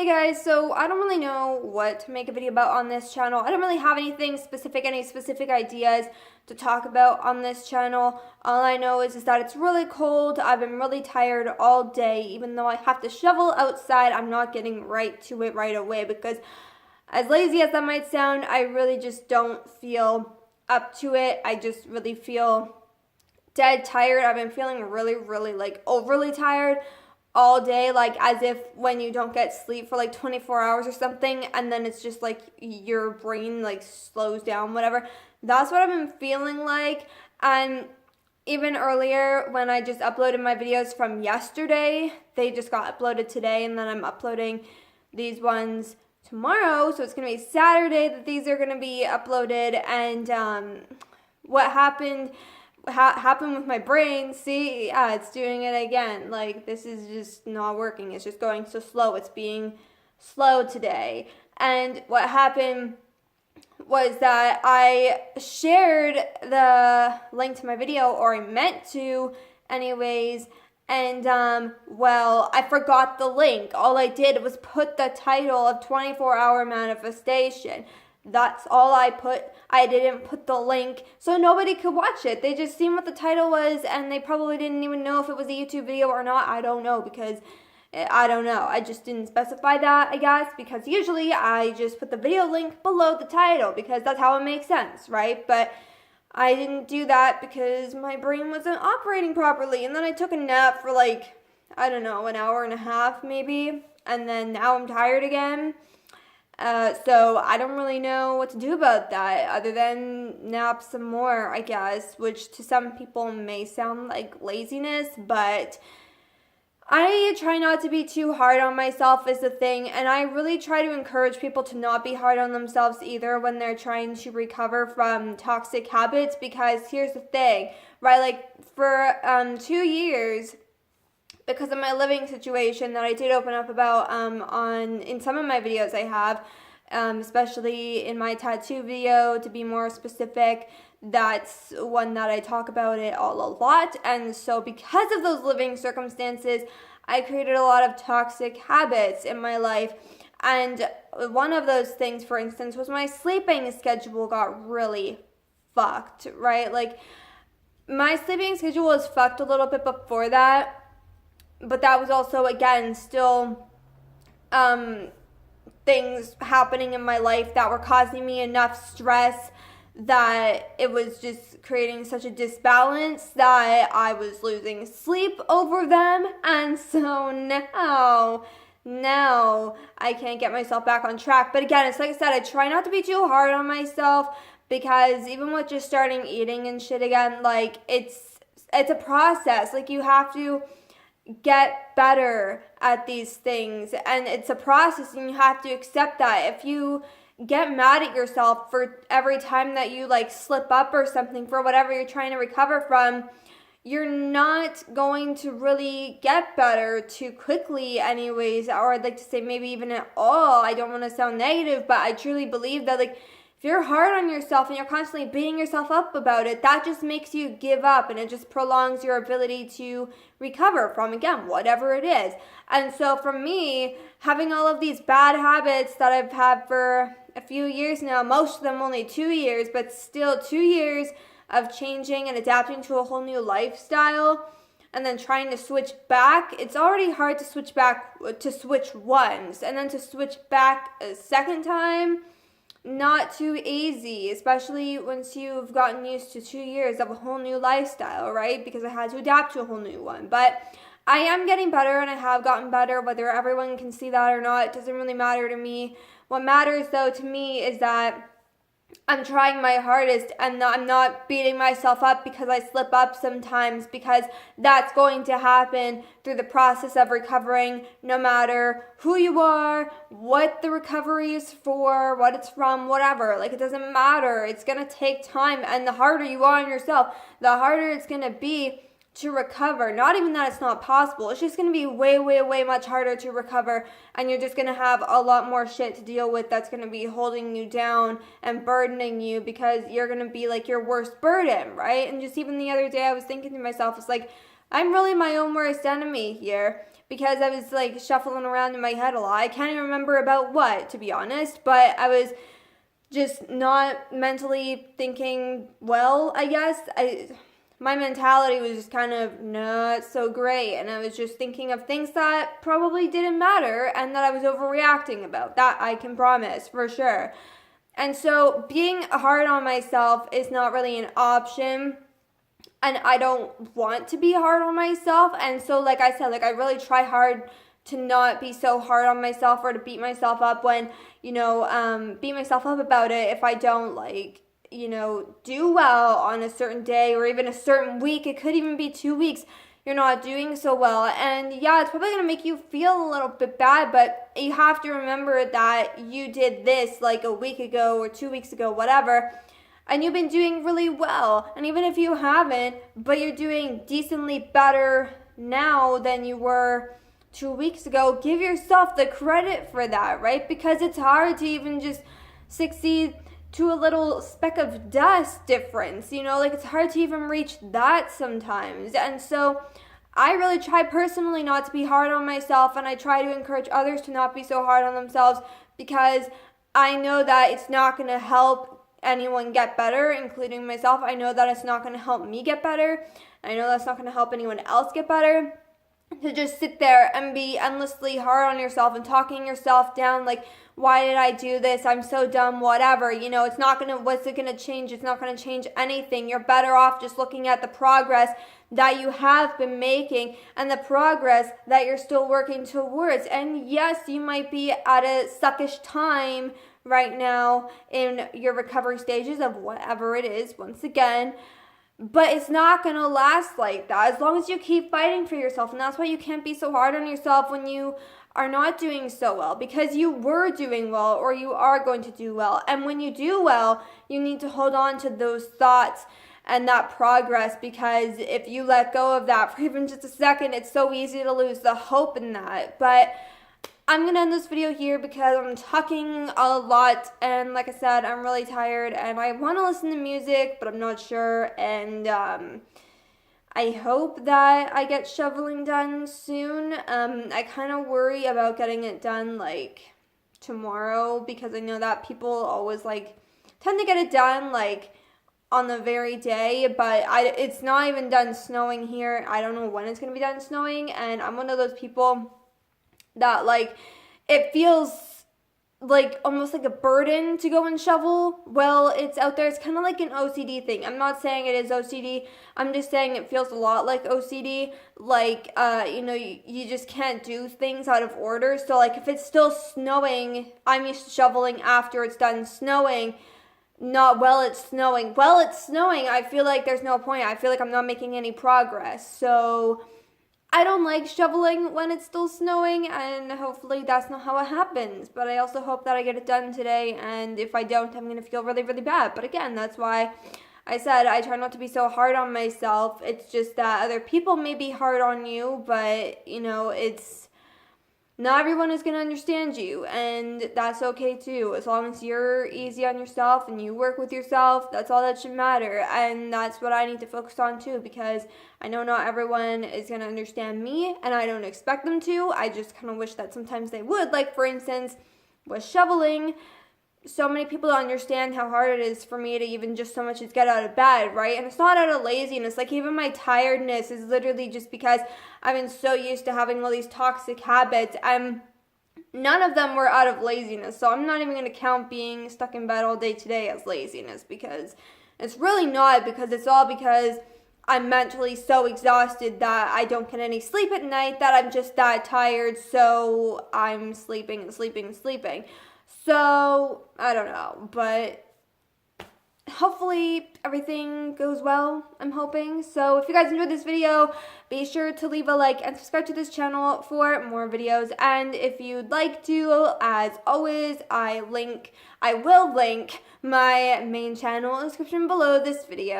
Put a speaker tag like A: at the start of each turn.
A: Hey guys, so I don't really know what to make a video about on this channel. I don't really have anything specific, any specific ideas to talk about on this channel. All I know is that it's really cold. I've been really tired all day. Even though I have to shovel outside, I'm not getting right to it right away because as lazy as that might sound, I really just don't feel up to it. I just really feel dead tired. I've been feeling really like overly tired all day, like as if when you don't get sleep for like 24 hours or something, and then it's just like your brain like slows down, whatever. That's what I've been feeling like. And even earlier when I just uploaded my videos from yesterday, they just got uploaded today, and then I'm uploading these ones tomorrow, so it's gonna be Saturday that these are gonna be uploaded. And what happened with my brain, see, yeah, it's doing it again. Like, this is just not working. It's just going so slow. It's being slow today. And what happened was that I shared the link to my video, or I meant to anyways, and well, I forgot the link. All I did was put the title of 24-hour manifestation. That's all I put. I didn't put the link so nobody could watch it. They just seen what the title was, and they probably didn't even know if it was a YouTube video or not. I don't know, because I don't know. I just didn't specify that, I guess, because usually I just put the video link below the title because that's how it makes sense, right? But I didn't do that because my brain wasn't operating properly. And then I took a nap for like, I don't know, an hour and a half maybe. And then now I'm tired again. So I don't really know what to do about that other than nap some more, I guess, which to some people may sound like laziness, but I try not to be too hard on myself is the thing, and I really try to encourage people to not be hard on themselves either when they're trying to recover from toxic habits, because here's the thing, right, like for 2 years, because of my living situation that I did open up about in some of my videos I have, especially in my tattoo video, to be more specific. That's one that I talk about it all a lot. And so because of those living circumstances, I created a lot of toxic habits in my life. And one of those things, for instance, was my sleeping schedule got really fucked, right? Like, my sleeping schedule was fucked a little bit before that. But that was also, again, still things happening in my life that were causing me enough stress that it was just creating such a disbalance that I was losing sleep over them. And so now I can't get myself back on track. But again, it's like I said, I try not to be too hard on myself, because even with just starting eating and shit again, like it's a process. Like, you have to get better at these things, and it's a process, and you have to accept that. If you get mad at yourself for every time that you like slip up or something for whatever you're trying to recover from, you're not going to really get better too quickly anyways, or I'd like to say maybe even at all. I don't want to sound negative, but I truly believe that, like, if you're hard on yourself and you're constantly beating yourself up about it, that just makes you give up, and it just prolongs your ability to recover from, again, whatever it is. And so for me, having all of these bad habits that I've had for a few years now, most of them only 2 years, but still 2 years of changing and adapting to a whole new lifestyle, and then trying to switch back, it's already hard to switch back, to switch once, and then to switch back a second time, not too easy, especially once you've gotten used to 2 years of a whole new lifestyle, right? Because I had to adapt to a whole new one. But I am getting better, and I have gotten better. Whether everyone can see that or not, it doesn't really matter to me. What matters, though, to me is that I'm trying my hardest, and I'm not beating myself up because I slip up sometimes, because that's going to happen through the process of recovering, no matter who you are, what the recovery is for, what it's from, whatever. Like, it doesn't matter. It's going to take time, and the harder you are on yourself, the harder it's going to be to recover. Not even that it's not possible. It's just going to be way much harder to recover, and you're just going to have a lot more shit to deal with that's going to be holding you down and burdening you, because you're going to be like your worst burden, right? And just even the other day I was thinking to myself, it's like, I'm really my own worst enemy here, because I was like shuffling around in my head a lot. I can't even remember about what, to be honest, but I was just not mentally thinking well, I guess. My mentality was just kind of not so great, and I was just thinking of things that probably didn't matter and that I was overreacting about. That I can promise for sure. And so being hard on myself is not really an option, and I don't want to be hard on myself. And so like I said, like I really try hard to not be so hard on myself or to beat myself up when, beat myself up about it if I don't like, do well on a certain day or even a certain week. It could even be 2 weeks you're not doing so well. And yeah, it's probably going to make you feel a little bit bad, but you have to remember that you did this like a week ago or 2 weeks ago, whatever, and you've been doing really well. And even if you haven't, but you're doing decently better now than you were 2 weeks ago, give yourself the credit for that, right? Because it's hard to even just succeed to a little speck of dust difference, like it's hard to even reach that sometimes. And so I really try personally not to be hard on myself, and I try to encourage others to not be so hard on themselves, because I know that it's not going to help anyone get better, including myself. I know that it's not going to help me get better. I know that's not going to help anyone else get better. To just sit there and be endlessly hard on yourself and talking yourself down like, why did I do this? I'm so dumb, whatever. It's not going to, what's it going to change? It's not going to change anything. You're better off just looking at the progress that you have been making and the progress that you're still working towards. And yes, you might be at a suckish time right now in your recovery stages of whatever it is, once again. But it's not going to last like that as long as you keep fighting for yourself. And that's why you can't be so hard on yourself when you are not doing so well, because you were doing well or you are going to do well. And when you do well, you need to hold on to those thoughts and that progress, because if you let go of that for even just a second, it's so easy to lose the hope in that. But I'm going to end this video here because I'm talking a lot, and like I said, I'm really tired and I want to listen to music, but I'm not sure. And I hope that I get shoveling done soon. I kind of worry about getting it done like tomorrow, because I know that people always like tend to get it done like on the very day, but it's not even done snowing here. I don't know when it's going to be done snowing, and I'm one of those people that like it feels like almost like a burden to go and shovel. Well, it's out there. It's kind of like an OCD thing. I'm not saying it is OCD. I'm just saying it feels a lot like OCD. Like, you just can't do things out of order. So like if it's still snowing, I'm used to shoveling after it's done snowing, not while it's snowing. While it's snowing, I feel like there's no point. I feel like I'm not making any progress. So I don't like shoveling when it's still snowing, and hopefully that's not how it happens. But I also hope that I get it done today, and if I don't, I'm going to feel really, really bad. But again, that's why I said I try not to be so hard on myself. It's just that other people may be hard on you, but, it's not everyone is going to understand you, and that's okay too. As long as you're easy on yourself and you work with yourself, that's all that should matter. And that's what I need to focus on too, because I know not everyone is going to understand me, and I don't expect them to. I just kind of wish that sometimes they would. Like, for instance, with shoveling, so many people don't understand how hard it is for me to even just so much as get out of bed, right? And it's not out of laziness. Like, even my tiredness is literally just because I've been so used to having all these toxic habits, and none of them were out of laziness. So I'm not even going to count being stuck in bed all day today as laziness, because it's really not, because it's all because I'm mentally so exhausted that I don't get any sleep at night, that I'm just that tired, so I'm sleeping and sleeping and sleeping. So, I don't know, but hopefully everything goes well, I'm hoping. So if you guys enjoyed this video, be sure to leave a like and subscribe to this channel for more videos. And if you'd like to, as always, I will link my main channel in the description below this video.